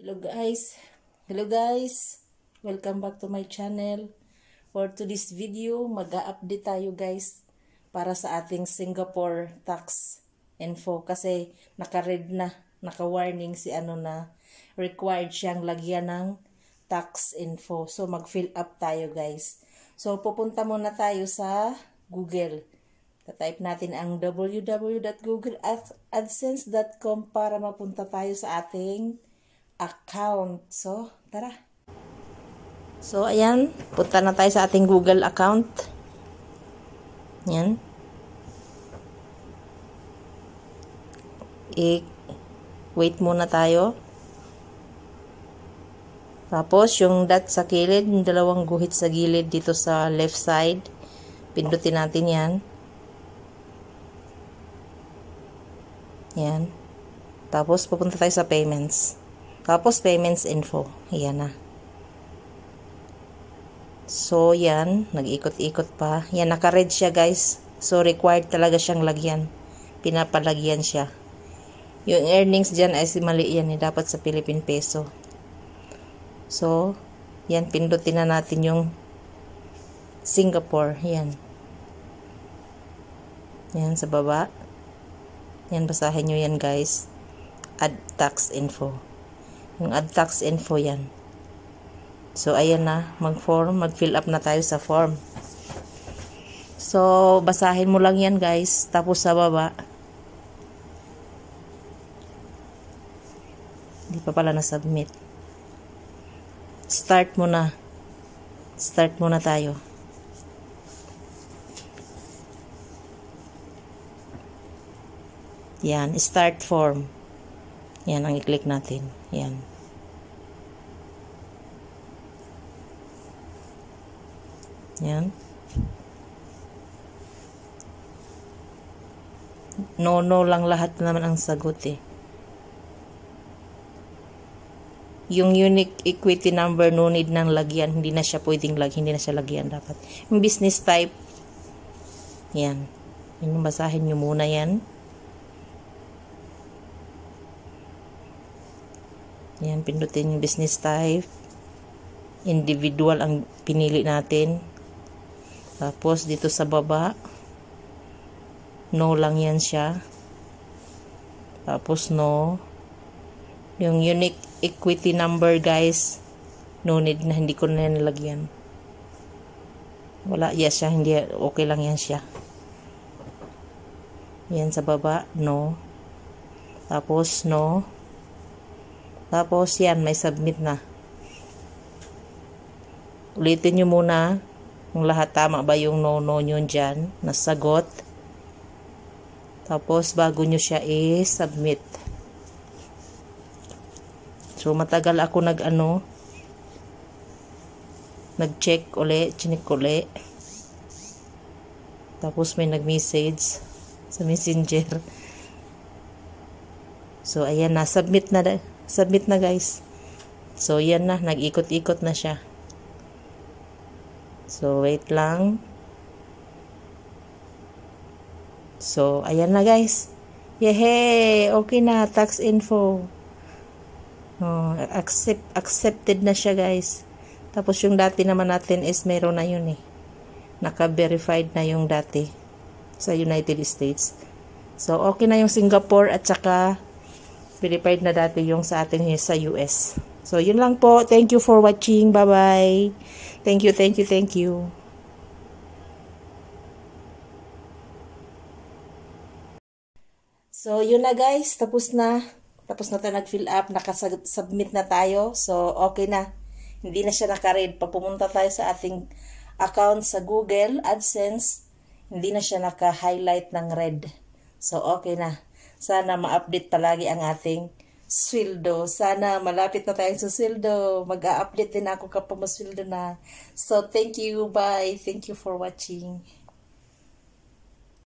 Hello guys, welcome back to my channel. For today's video, mag-a-update tayo guys para sa ating Singapore tax info kasi naka-red na, naka-warning si required siyang lagyan ng tax info. So mag-fill up tayo guys. So pupunta muna tayo sa Google. Type natin ang www.googleadsense.com para mapunta tayo sa ating account. So, tara. So, ayan. Punta na tayo sa ating Google account. Yan. Wait muna tayo. Tapos, yung dot sa kilid, yung dalawang guhit sa gilid dito sa left side. Pindutin natin yan. Yan. Tapos, pupunta tayo sa payments. Tapos, payments info. Ayan na. So, yan. Nag-ikot-ikot pa. Yan, naka-red siya, guys. So, required talaga siyang lagyan. Pinapalagyan siya. Yung earnings dyan ay mali yan. Dapat sa Philippine Peso. So, yan. Pindutin na natin yung Singapore. Yan. Yan, sa baba. Yan, basahin nyo yan, guys. Add tax info. Yung add tax info yan. So, ayan na. Mag-fill up na tayo sa form. So, basahin mo lang yan guys. Tapos sa baba. Hindi pa pala na-submit. Start muna. Start muna tayo. Yan. Start form. Yan ang i-click natin. Yan. Yan. No lang lahat naman ang sagot eh. Yung unique equity number no need nang lagyan. Hindi na siya pwedeng lagyan. Hindi na siya lagyan dapat. Yung business type. Yan. Yung basahin nyo muna yan. Yan. Pindutin yung business type. Individual ang pinili natin. Tapos, dito sa baba, no lang yan siya. Tapos, no. Yung unique equity number, guys, no need na, hindi ko na nilagyan. Wala, yes siya, hindi, okay lang yan siya. Yan sa baba, no. Tapos, no. Tapos, yan, may submit na. Ulitin nyo muna. Kung lahat tama ba yung no nyo dyan, nasagot. Tapos, bago nyo siya i-submit. So, matagal ako nag-check uli, chinik uli. Tapos, may nag-message sa messenger. So, ayan na. Submit na guys. So, yan na. Nag-ikot-ikot na siya. So, wait lang. So, ayan na guys. Yehey! Okay na. Tax info. Oh, accepted na siya guys. Tapos yung dati naman natin is meron na yun eh. Naka-verified na yung dati sa United States. So, okay na yung Singapore at saka verified na dati yung sa atin sa US. So, yun lang po. Thank you for watching. Bye-bye. Thank you. So, yun na guys. Tapos na tayo nag-fill up. Naka-submit na tayo. So, okay na. Hindi na siya naka-red. Pag pumunta tayo sa ating account sa Google AdSense, hindi na siya naka-highlight ng red. So, okay na. Sana ma-update palagi ang ating sweldo. Sana malapit na tayong sa sweldo. Mag-a-update din ako kapag masweldo na. So, thank you. Bye. Thank you for watching.